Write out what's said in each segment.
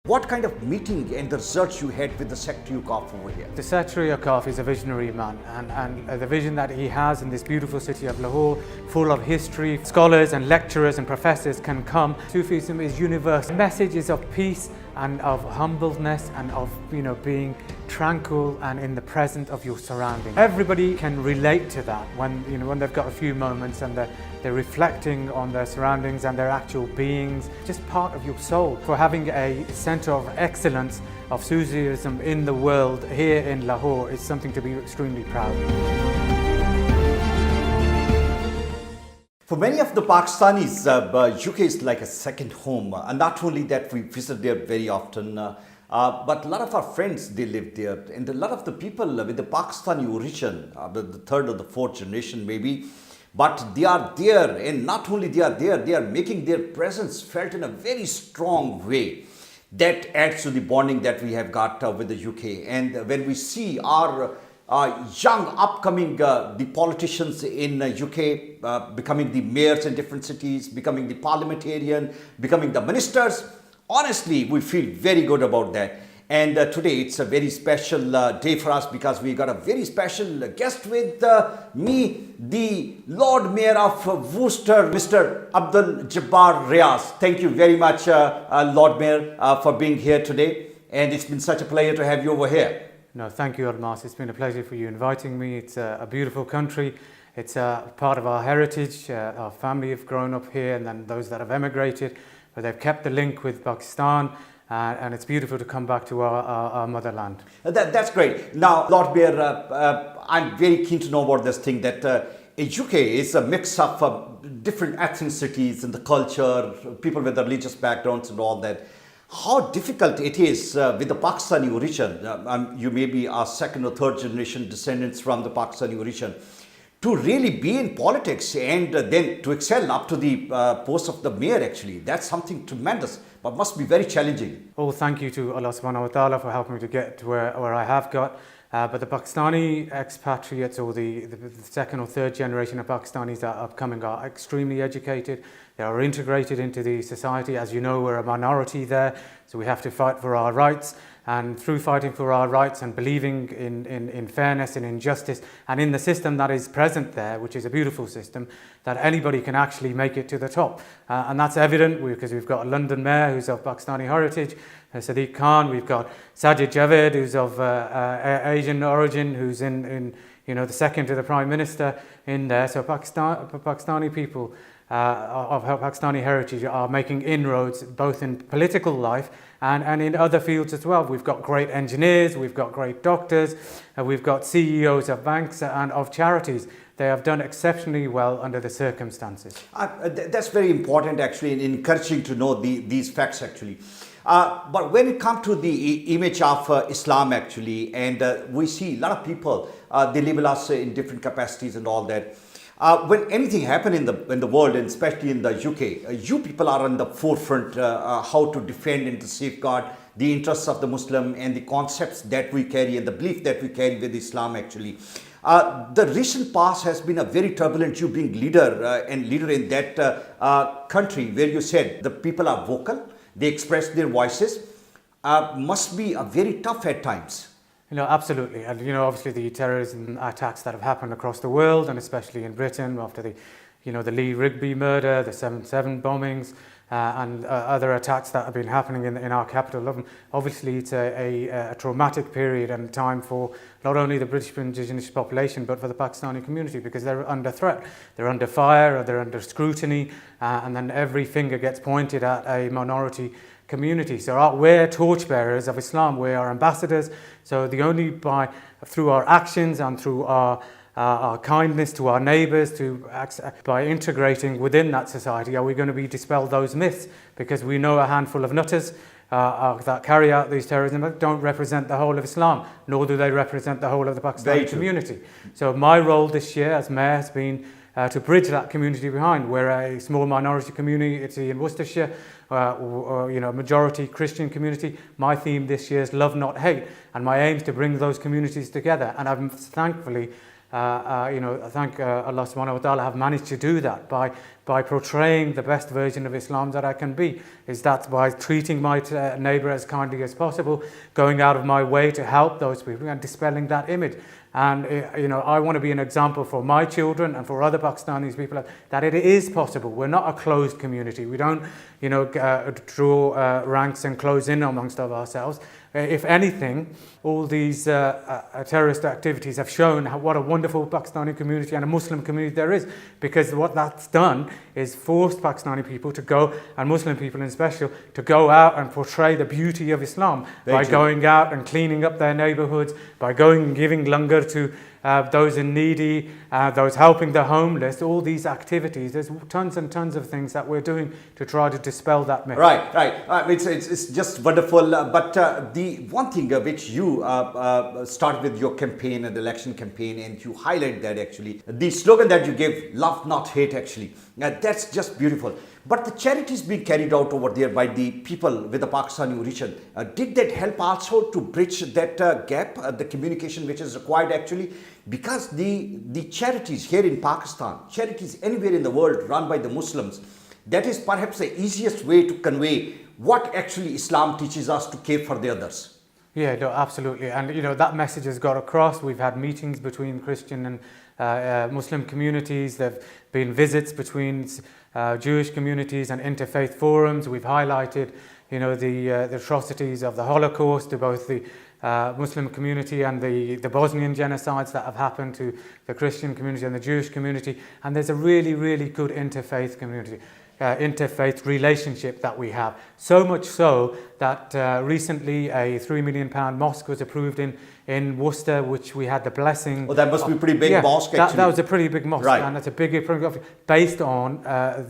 What kind of meeting and the results you had with the Secretary Yukov over here? The Secretary Yukov is a visionary man, and the vision that he has in this beautiful city of Lahore, full of history, scholars and lecturers and professors can come. Sufism is universal. The message is of peace and of humbleness and of being tranquil and in the present of your surroundings. Everybody can relate to that when they've got a few moments and they're reflecting on their surroundings and their actual beings, just part of your soul. For having a centre of excellence of Sufism in the world here in Lahore is something to be extremely proud of. For many of the Pakistanis, UK is like a second home. And not only that, we visit there very often, but a lot of our friends, they live there. And a lot of the people with the Pakistani origin, the third or the fourth generation maybe, but they are there. And not only they are making their presence felt in a very strong way. That adds to the bonding that we have got with the UK. And when we see our young upcoming the politicians in UK becoming the mayors in different cities, becoming the parliamentarian, becoming the ministers, honestly, we feel very good about that. And today it's a very special day for us because we got a very special guest with me, the Lord Mayor of Worcester, Mr. Abdul Jabbar Riaz. Thank you very much, Lord Mayor, for being here today. And it's been such a pleasure to have you over here. No, thank you, Almas. It's been a pleasure for you inviting me. It's a beautiful country. It's a part of our heritage. Our family have grown up here, and then those that have emigrated, but they've kept the link with Pakistan. And it's beautiful to come back to our motherland. That's great. Now, Lord Mayor, I'm very keen to know about this thing that UK is a mix of different ethnicities and the culture, people with religious backgrounds and all that. How difficult it is with the Pakistani origin, you may be our second or third generation descendants from the Pakistani origin, to really be in politics and then to excel up to the post of the mayor actually. That's something tremendous, but must be very challenging. Oh, thank you to Allah subhanahu wa ta'ala for helping me to get to where I have got. But the Pakistani expatriates or the second or third generation of Pakistanis that are upcoming are extremely educated. They are integrated into the society. As you know, we're a minority there, so we have to fight for our rights. And through fighting for our rights and believing in fairness and in justice and in the system that is present there, which is a beautiful system, that anybody can actually make it to the top. And that's evident because we've got a London mayor who's of Pakistani heritage, Sadiq Khan. We've got Sajid Javid, who's of Asian origin, who's in the second to the Prime Minister in there. So Pakistani people of Pakistani heritage are making inroads both in political life and in other fields as well. We've got great engineers, we've got great doctors, we've got CEOs of banks and of charities. They have done exceptionally well under the circumstances. That's very important actually, and encouraging to know these facts actually. But when it comes to the image of Islam actually, and we see a lot of people, they label us in different capacities and all that. When anything happens in the world, and especially in the UK, you people are on the forefront how to defend and to safeguard the interests of the Muslim and the concepts that we carry and the belief that we carry with Islam actually. The recent past has been a very turbulent, you being leader in that country where you said the people are vocal, they express their voices, must be a very tough at times. Absolutely. And, obviously the terrorism attacks that have happened across the world and especially in Britain after the Lee Rigby murder, the 7/7 bombings and other attacks that have been happening in our capital. Obviously it's a traumatic period and time for not only the British indigenous population but for the Pakistani community because they're under threat. They're under fire, or they're under scrutiny and then every finger gets pointed at a minority community. So we're torchbearers of Islam, we are ambassadors. So through our actions and through our kindness to our neighbours, by integrating within that society, are we going to dispel those myths? Because we know a handful of nutters that carry out these terrorism don't represent the whole of Islam, nor do they represent the whole of the Pakistani community. So my role this year as mayor has been to bridge that community behind. We're a small minority community in Worcestershire, majority Christian community. My theme this year is love, not hate, and my aim is to bring those communities together. And I've thankfully thank Allah subhanahu wa ta'ala, have managed to do that by portraying the best version of Islam that I can be. Is that by treating my neighbour as kindly as possible, going out of my way to help those people and dispelling that image. And I want to be an example for my children and for other Pakistanis people that it is possible. We're not a closed community. We don't, draw ranks and close in amongst ourselves. If anything, all these terrorist activities have shown what a wonderful Pakistani community and a Muslim community there is, because what that's done is forced Pakistani people to go, and Muslim people in special, to go out and portray the beauty of Islam by going out and cleaning up their neighborhoods, by going and giving langar to those in needy, those helping the homeless, all these activities. There's tons and tons of things that we're doing to try to dispel that myth. Right. It's just wonderful. But the one thing which you started with your campaign and election campaign, and you highlight that actually, the slogan that you gave, love not hate actually, that's just beautiful. But the charities being carried out over there by the people with the Pakistani origin, did that help also to bridge that gap, the communication which is required actually? Because the charities here in Pakistan, charities anywhere in the world run by the Muslims, that is perhaps the easiest way to convey what actually Islam teaches us to care for the others. Yeah, no, absolutely. And that message has got across. We've had meetings between Christian and Muslim communities. There have been visits between Jewish communities and interfaith forums. We've highlighted, the atrocities of the Holocaust to both the Muslim community and the Bosnian genocides that have happened to the Christian community and the Jewish community. And there's a really, really good interfaith community. Interfaith relationship that we have. So much so that recently a £3 million mosque was approved in Worcester, which we had the blessing. Oh, that must be a pretty big mosque actually. That was a pretty big mosque, right. And it's a big based on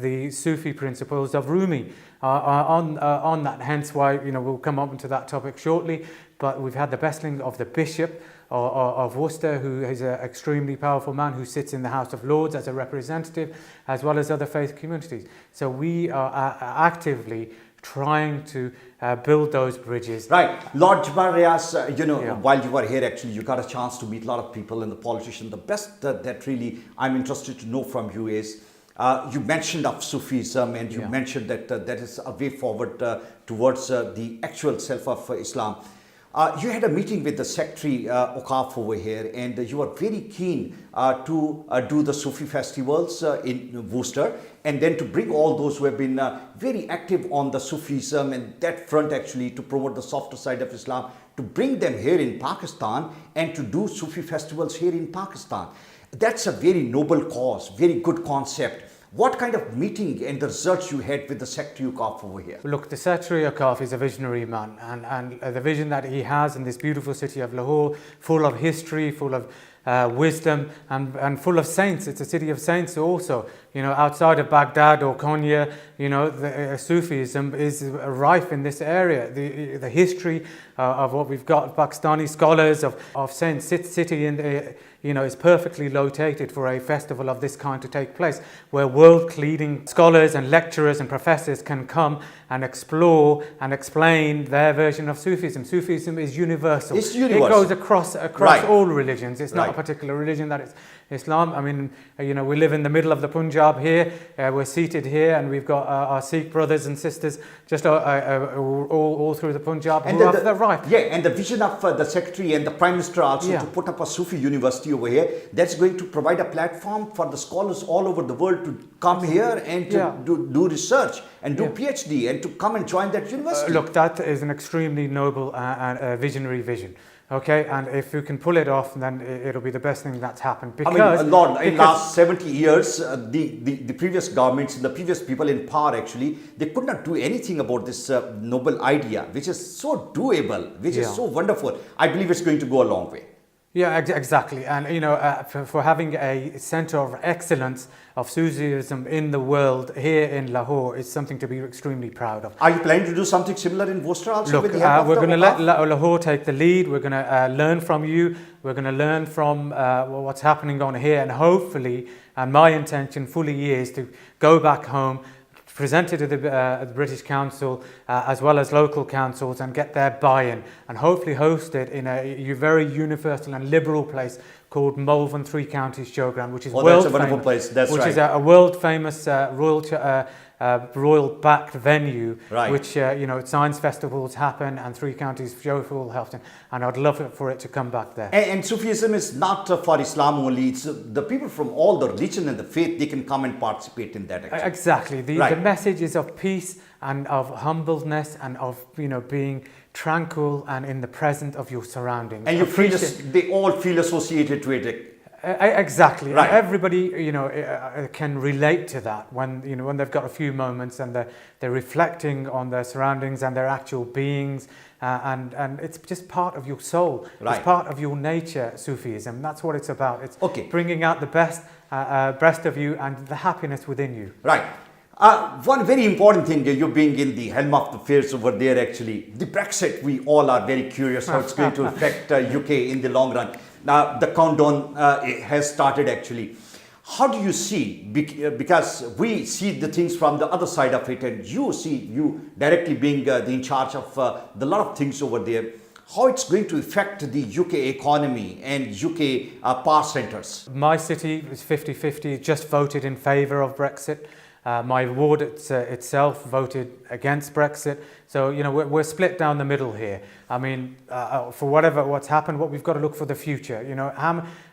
the Sufi principles of Rumi. On that, hence why we'll come up to that topic shortly. But we've had the blessing of the Bishop of Worcester, who is an extremely powerful man who sits in the House of Lords as a representative, as well as other faith communities. So we are actively trying to build those bridges. Right. Lord Jabbar Riaz, while you were here, actually, you got a chance to meet a lot of people and the politicians. The best that really I'm interested to know from you is, you mentioned of Sufism, and you mentioned that that is a way forward towards the actual self of Islam. You had a meeting with the Secretary Awqaf over here, and you are very keen to do the Sufi festivals in Worcester, and then to bring all those who have been very active on the Sufism and that front actually to promote the softer side of Islam, to bring them here in Pakistan and to do Sufi festivals here in Pakistan. That's a very noble cause, very good concept. What kind of meeting and the results you had with the Secretary Awqaf over here? Look, the Secretary Awqaf is a visionary man, and the vision that he has in this beautiful city of Lahore, full of history, full of wisdom, and full of saints. It's a city of saints also. Outside of Baghdad or Konya, the Sufism is rife in this area. The history of what we've got, Pakistani scholars of saints, city in the, is perfectly located for a festival of this kind to take place, where world-leading scholars and lecturers and professors can come and explore and explain their version of Sufism. Sufism is universal. It's universal. It goes across right. all religions. It's not a particular religion that is Islam. I mean, we live in the middle of the Punjab here. We're seated here, and we've got our Sikh brothers and sisters just all through the Punjab who are the right. Yeah, and the vision of the Secretary and the Prime Minister also to put up a Sufi university over here, that's going to provide a platform for the scholars all over the world to come here and to do research and do PhD and to come and join that university. Look, that is an extremely noble and visionary vision. Okay, and if you can pull it off, then it'll be the best thing that's happened. Because, in the last 70 years, the previous governments, the previous people in power actually, they could not do anything about this noble idea, which is so doable, which is so wonderful. I believe it's going to go a long way. Yeah, exactly. And, for having a center of excellence of Sufism in the world here in Lahore is something to be extremely proud of. Are you planning to do something similar in Worcester also? Look, with the help of we're going to let Lahore take the lead. We're going to learn from you. We're going to learn from what's happening on here. And hopefully, and my intention fully is to go back home, present it to the British Council as well as local councils and get their buy-in, and hopefully host it in a very universal and liberal place called Malvern Three Counties Showground, which is Oh, world that's a wonderful famous, place. That's which right. is a world famous royal backed venue, Right. which science festivals happen and Three Counties Showful helps in, and I'd love it for it to come back there. And Sufism is not for Islam only. It's the people from all the religion and the faith, they can come and participate in that. Actually. Exactly. The Right. message is of peace and of humbleness and of being tranquil and in the present of your surroundings. And you feel Appreciate- they all feel associated to it. Exactly. Right. Everybody, can relate to that when when they've got a few moments and they're reflecting on their surroundings and their actual beings, and it's just part of your soul. Right. It's part of your nature. Sufism. That's what it's about. It's Okay. bringing out the best of you and the happiness within you. Right. One very important thing, you being in the helm of the affairs over there, actually, the Brexit, we all are very curious how it's going to affect UK in the long run. Now, the countdown has started, actually. How do you see, because we see the things from the other side of it, and you directly being in charge of the lot of things over there, how it's going to affect the UK economy and UK power centres? My city is 50-50, just voted in favour of Brexit. My ward itself voted against Brexit. So, we're split down the middle here. I mean, for what's happened, what we've got to look for the future.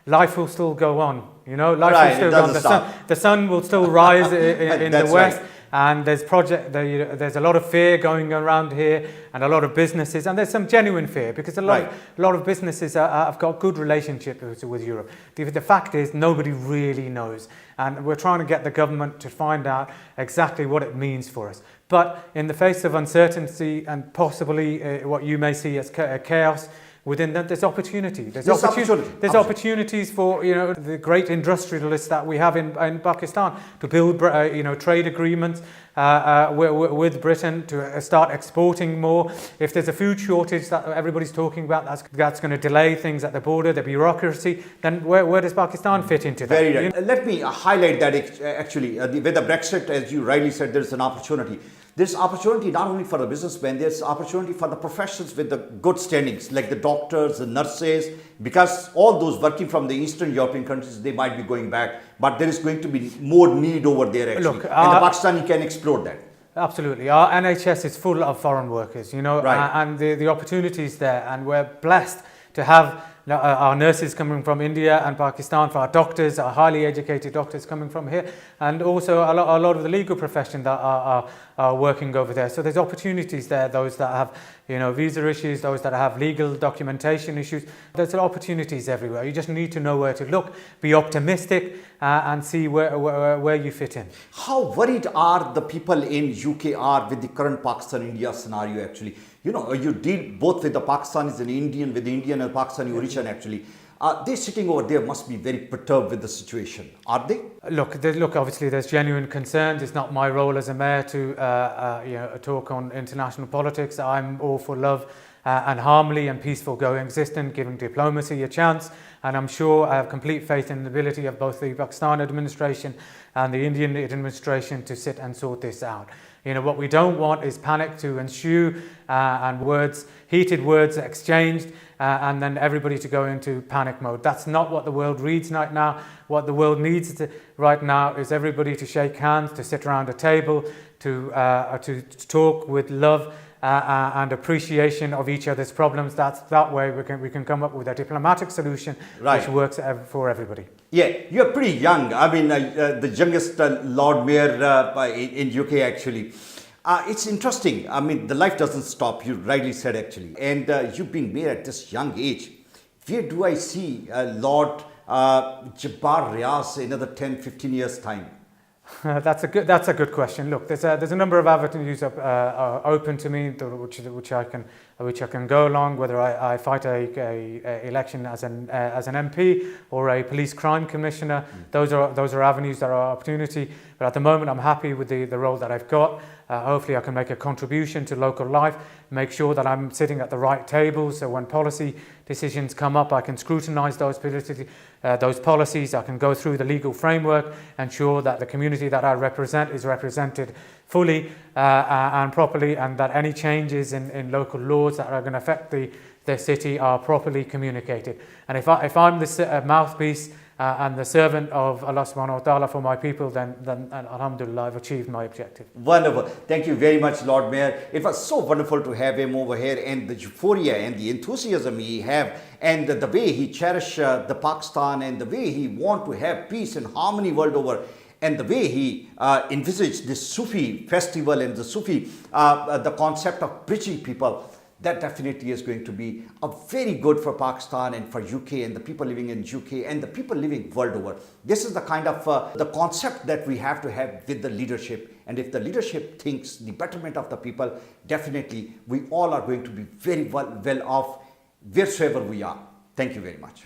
Life will still go on. Life Right, will still it go on. doesn't stop. The sun will still rise in the That's west. right. And there's a lot of fear going around here, and a lot of businesses, and there's some genuine fear because a lot of businesses have got good relationships with Europe. The fact is, nobody really knows, and we're trying to get the government to find out exactly what it means for us. But in the face of uncertainty and possibly what you may see as chaos, within that, there's opportunity. There's opportunities for the great industrialists that we have in Pakistan to build trade agreements with Britain to start exporting more. If there's a food shortage that everybody's talking about, that's going to delay things at the border, the bureaucracy. Then where does Pakistan fit into that? Very right. Let me highlight that actually with the Brexit, as you rightly said, there's an opportunity. There's opportunity not only for the businessmen, there's opportunity for the professions with the good standings, like the doctors, the nurses, because all those working from the Eastern European countries, they might be going back, but there is going to be more need over there actually. Look, and the Pakistani can explore that. Absolutely. Our NHS is full of foreign workers, Right. and the opportunities there, and we're blessed to have our nurses coming from India and Pakistan, for our doctors, our highly educated doctors coming from here, and also a lot of the legal profession that are working over there. So there's opportunities there, those that have visa issues, those that have legal documentation issues. There's opportunities everywhere. You just need to know where to look, be optimistic, and see where you fit in. How worried are the people in UK with the current Pakistan-India scenario actually? You deal both with the Pakistanis and Indian, with the Indian and Pakistani origin actually. They sitting over there must be very perturbed with the situation. Are they? Look. Obviously, there's genuine concerns. It's not my role as a mayor to talk on international politics. I'm all for love and harmony and peaceful coexistence, giving diplomacy a chance. And I'm sure I have complete faith in the ability of both the Pakistan administration and the Indian administration to sit and sort this out. What we don't want is panic to ensue and heated words exchanged, and then everybody to go into panic mode. That's not what the world reads right now. What the world needs right now is everybody to shake hands, to sit around a table, to talk with love and appreciation of each other's problems. That way we can come up with a diplomatic solution which works for everybody. Yeah, you're pretty young. I mean, the youngest Lord Mayor in UK actually. It's interesting. I mean, the life doesn't stop. You rightly said actually. And you being mayor at this young age, where do I see Lord Jabbar Riaz in another 10, 15 years time? That's a good question. Look, there's a number of avenues open to me, which I can go along. Whether I fight a election as an MP or a police crime commissioner, those are avenues that are opportunity. But at the moment, I'm happy with the role that I've got. Hopefully, I can make a contribution to local life, make sure that I'm sitting at the right table, so when policy decisions come up, I can scrutinise those policies, I can go through the legal framework, ensure that the community that I represent is represented fully and properly, and that any changes in local laws that are going to affect the city are properly communicated. And if I'm the mouthpiece and the servant of Allah subhanahu wa ta'ala for my people, then alhamdulillah, I've achieved my objective. Wonderful. Thank you very much, Lord Mayor. It was so wonderful to have him over here, and the euphoria and the enthusiasm he have, and the way he cherish the Pakistan, and the way he want to have peace and harmony world over, and the way he envisaged this Sufi festival and the Sufi, the concept of bridging people. That definitely is going to be a very good for Pakistan and for UK and the people living in UK and the people living world over. This is the kind of the concept that we have to have with the leadership. And if the leadership thinks the betterment of the people, definitely we all are going to be very well off wheresoever we are. Thank you very much.